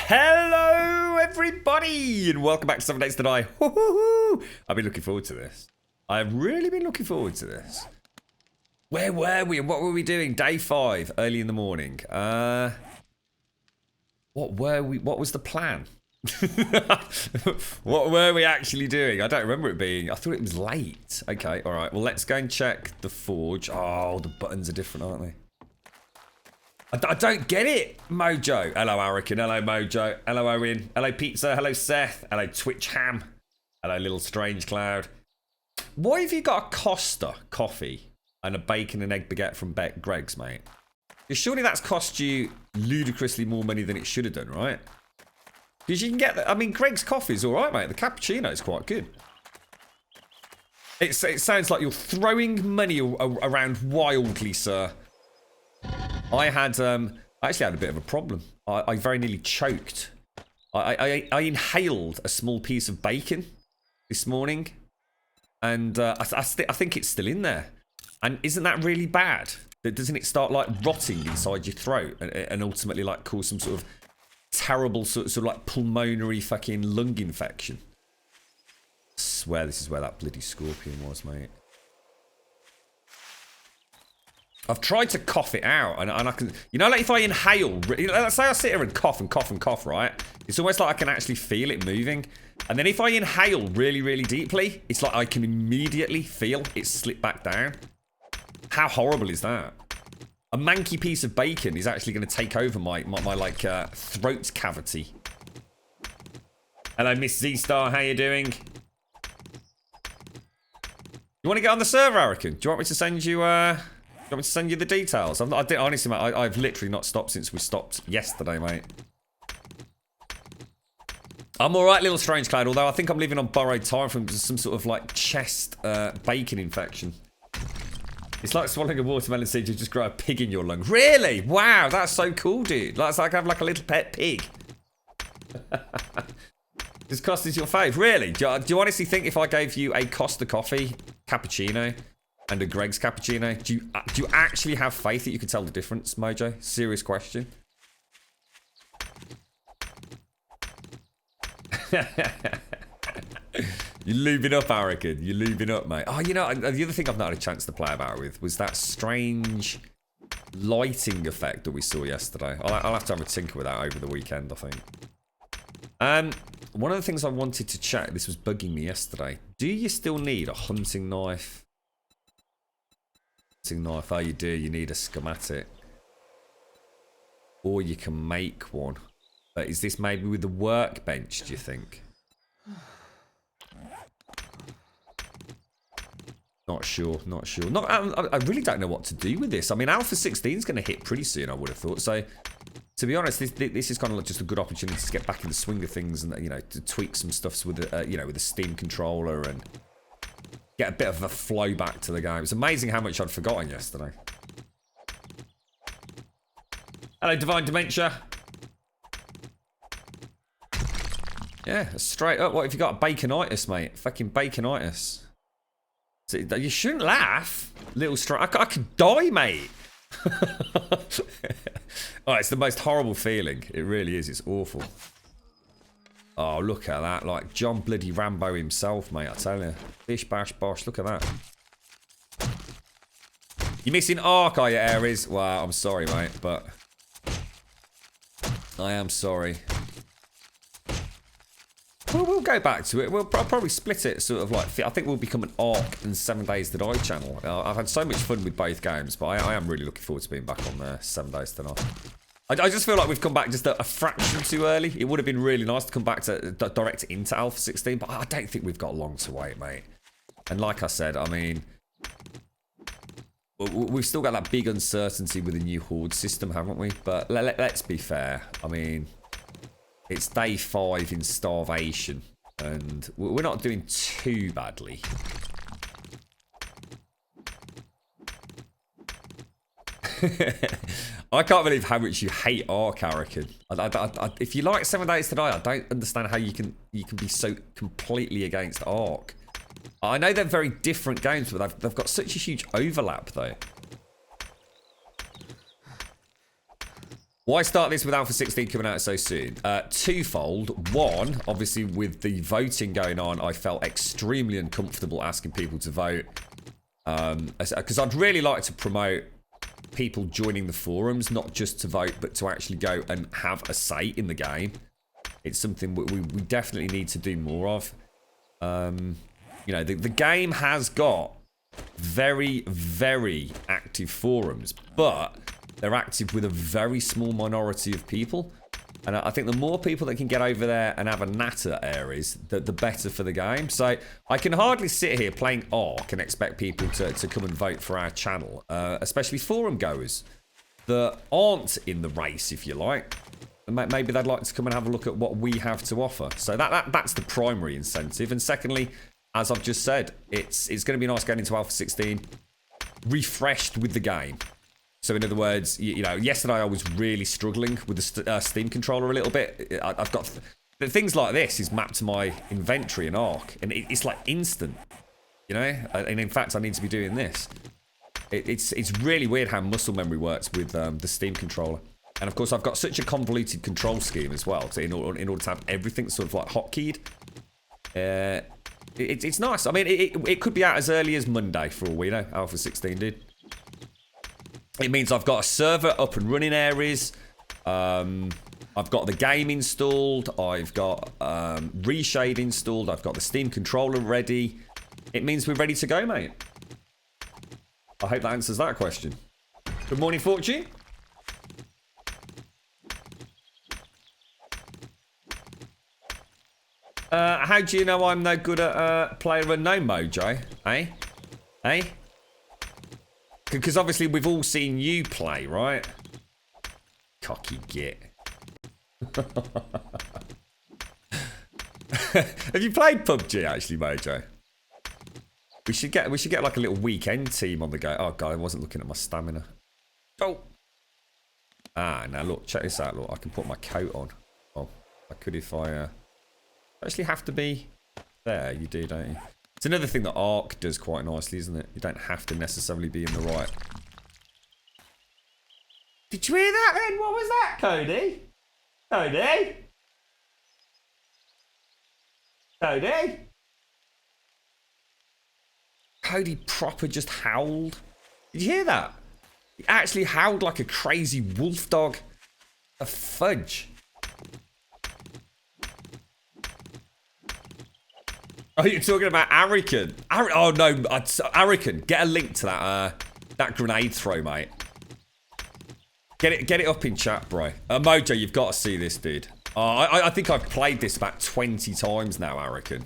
Hello, everybody, and welcome back to 7 Days to Die. I've been looking forward to this. I've really been looking forward to this. Where were we and what were we doing? Day 5, early in the morning. What were we? What was the plan? What were we actually doing? I don't remember it being. I thought it was late. Okay, all right. Well, let's go and check the forge. Oh, the buttons are different, aren't they? I don't get it, Mojo. Hello, Arican. Hello, Mojo. Hello, Owen. Hello, Pizza. Hello, Seth. Hello, Twitch Ham. Hello, Little Strange Cloud. Why have you got a Costa coffee and a bacon and egg baguette from Greg's, mate? Because surely that's cost you ludicrously more money than it should have done, right? Because you can get that. I mean, Greg's coffee's all right, mate. The cappuccino is quite good. It sounds like you're throwing money around wildly, sir. I actually had a bit of a problem. I very nearly choked. I inhaled a small piece of bacon this morning, and I think it's still in there. And isn't that really bad? Doesn't it start like rotting inside your throat and ultimately like cause some sort of terrible sort of like pulmonary fucking lung infection? I swear this is where that bloody scorpion was, mate. I've tried to cough it out, and I can, you know, like if I inhale, let's say I sit here and cough and cough and cough, right? It's almost like I can actually feel it moving. And then if I inhale really, really deeply, it's like I can immediately feel it slip back down. How horrible is that? A manky piece of bacon is actually going to take over my like throat cavity. Hello, Miss Z-Star, how you doing? You want to get on the server, Arican? Do you want me to send you? Do you want me to send you the details? Honestly, mate, I've literally not stopped since we stopped yesterday, mate. I'm alright, Little Strange Cloud, although I think I'm living on borrowed time from some sort of, like, chest bacon infection. It's like swallowing a watermelon seed, you just grow a pig in your lung. Really? Wow, that's so cool, dude. That's like I have, like, a little pet pig. This Costa's your fave? Really? Do you honestly think if I gave you a Costa coffee, cappuccino, and a Greg's cappuccino, do you actually have faith that you can tell the difference, Mojo? Serious question. You're lubing up, Arican. You're lubing up, mate. Oh, you know, the other thing I've not had a chance to play about with was that strange lighting effect that we saw yesterday. I'll have to have a tinker with that over the weekend, I think. One of the things I wanted to check, this was bugging me yesterday. Do you still need a hunting knife? Oh, you do. You need a schematic. Or you can make one. But is this maybe with the workbench, do you think? Not sure. I really don't know what to do with this. I mean, Alpha 16 is going to hit pretty soon, I would have thought. So, to be honest, this is kind of like just a good opportunity to get back in the swing of things and, you know, to tweak some stuffs with, with the Steam controller and get a bit of a flow back to the game. It's amazing how much I'd forgotten yesterday. Hello, Divine Dementia. Yeah, straight up. What have you got? Baconitis, mate. Fucking baconitis. So, you shouldn't laugh, little I could die, mate. Oh, it's the most horrible feeling. It really is. It's awful. Oh, look at that. Like John bloody Rambo himself, mate. I tell you. Bish, bash, bosh. Look at that. You're missing Ark, are you, Ares? Wow, I'm sorry, mate, but I am sorry. We'll go back to it. I'll probably split it sort of like... I think we'll become an Ark and 7 Days to Die channel. I've had so much fun with both games, but I am really looking forward to being back on 7 Days to Die. I just feel like we've come back just a fraction too early. It would have been really nice to come back to direct into Alpha 16, but I don't think we've got long to wait, mate. And like I said, I mean, we've still got that big uncertainty with the new Horde system, haven't we? But let's be fair. I mean, it's day 5 in Starvation, and we're not doing too badly. I can't believe how much you hate Ark, Arican. If you like 7 Days to Die, I don't understand how you can be so completely against Ark. I know they're very different games, but they've got such a huge overlap, though. Why start this with Alpha 16 coming out so soon? Twofold. One, obviously with the voting going on, I felt extremely uncomfortable asking people to vote. Because I'd really like to promote people joining the forums, not just to vote, but to actually go and have a say in the game. It's something we definitely need to do more of. You know, the game has got very, very active forums, but they're active with a very small minority of people. And I think the more people that can get over there and have a natter Ares, the better for the game. So I can hardly sit here playing Ark and expect people to come and vote for our channel, especially forum goers that aren't in the race, if you like. And maybe they'd like to come and have a look at what we have to offer. So that's the primary incentive. And secondly, as I've just said, it's going to be nice going into Alpha 16 refreshed with the game. So in other words, you know, yesterday I was really struggling with the Steam controller a little bit. I've got things like this is mapped to my inventory in Ark, and it's like instant, you know. And in fact, I need to be doing this. It's really weird how muscle memory works with the Steam controller. And of course, I've got such a convoluted control scheme as well, so in order to have everything sort of like hotkeyed. It's nice. I mean, it could be out as early as Monday for all we know. Alpha 16 did. It means I've got a server up and running Ares. I've got the game installed. I've got Reshade installed. I've got the Steam controller ready. It means we're ready to go, mate. I hope that answers that question. Good morning, Fortune. How do you know I'm no good at player unknown, Mojo? Eh? Eh? Because obviously we've all seen you play, right? Cocky git. Have you played PUBG actually, Mojo? We should get like a little weekend team on the go. Oh god, I wasn't looking at my stamina. Oh. Ah, now look, check this out. Look, I can put my coat on. Oh, I could if I actually have to be there. You do, don't you? It's another thing that Ark does quite nicely, isn't it? You don't have to necessarily be in the right. Did you hear that then? What was that, Cody? Cody? Cody? Cody proper just howled. Did you hear that? He actually howled like a crazy wolf dog. A fudge. Oh, you're talking about Arican. Oh no, Arican. Get a link to that grenade throw, mate. Get it up in chat, bro. Mojo, you've got to see this, dude. I think I've played this about 20 times now, Arican.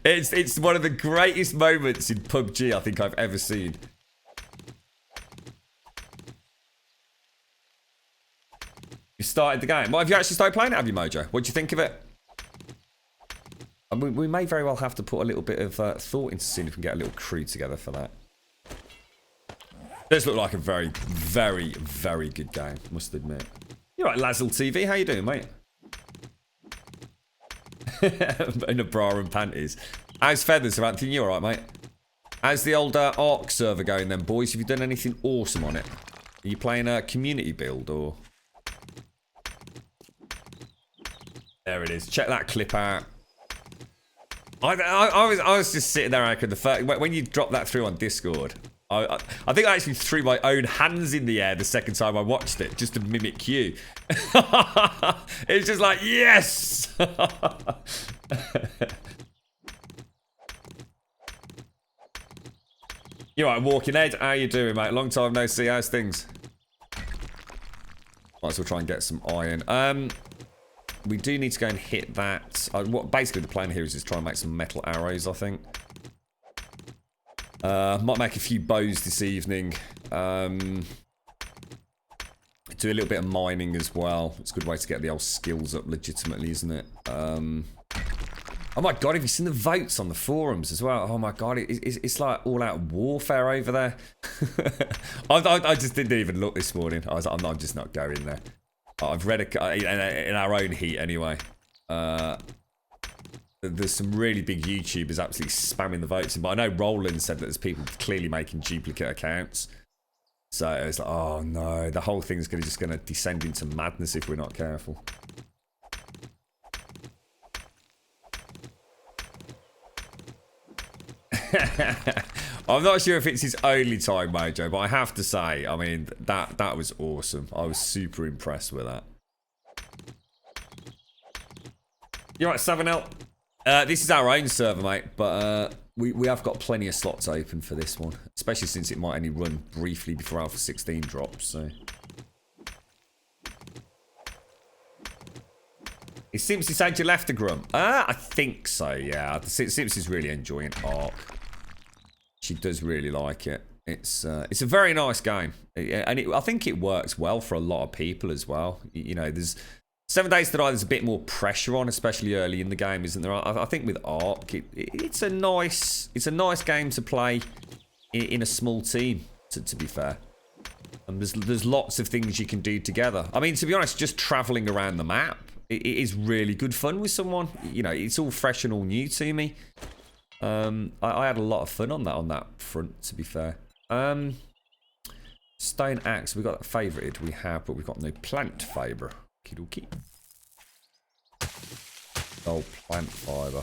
It's one of the greatest moments in PUBG I think I've ever seen. You started the game. Well, have you actually started playing it, have you, Mojo? What do you think of it? We may very well have to put a little bit of thought into seeing if we can get a little crew together for that. Does look like a very, very, very good game, must admit. You're right, Lazzle TV. How you doing, mate? In a bra and panties. How's Feathers, Anthony? You alright, mate? How's the old Ark server going then, boys? Have you done anything awesome on it? Are you playing a community build or? There it is. Check that clip out. I was just sitting there, when you dropped that through on Discord, I think I actually threw my own hands in the air the second time I watched it, just to mimic you. It was just like, yes! You're right, Walking Ed. How you doing, mate? Long time no see. How's things? Might as well try and get some iron. We do need to go and hit that. What basically the plan here is just try and make some metal arrows, I think. Might make a few bows this evening. Do a little bit of mining as well. It's a good way to get the old skills up legitimately, isn't it? Oh my god, have you seen the votes on the forums as well? Oh my god, it's like all-out warfare over there. I just didn't even look this morning. I was like, I'm just not going there. I've read in our own heat anyway. There's some really big YouTubers absolutely spamming the votes, but I know Roland said that there's people clearly making duplicate accounts. So it was like, oh no, the whole thing's just gonna descend into madness if we're not careful. I'm not sure if it's his only time, Mojo, but I have to say, I mean, that was awesome. I was super impressed with that. You're right, 7L. This is our own server, mate, but we have got plenty of slots open for this one, especially since it might only run briefly before Alpha 16 drops, so. Is Simpsy said you left the Grum? I think so, yeah. Simpsy's really enjoying Ark. She does really like it. It's a very nice game, and I think it works well for a lot of people as well. You know, there's 7 Days to Die. There's a bit more pressure on, especially early in the game, isn't there? I think with Ark, it's a nice game to play in a small team. To be fair, and there's lots of things you can do together. I mean, to be honest, just traveling around the map, it is really good fun with someone. You know, it's all fresh and all new to me. I had a lot of fun on that front, to be fair. Stone axe, we got that favorited. We have, but we've got no plant fiber. Kidoki. Oh, plant fiber.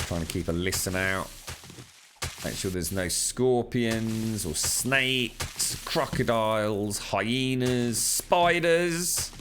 Trying to keep a listen out. Make sure there's no scorpions or snakes, crocodiles, hyenas, spiders.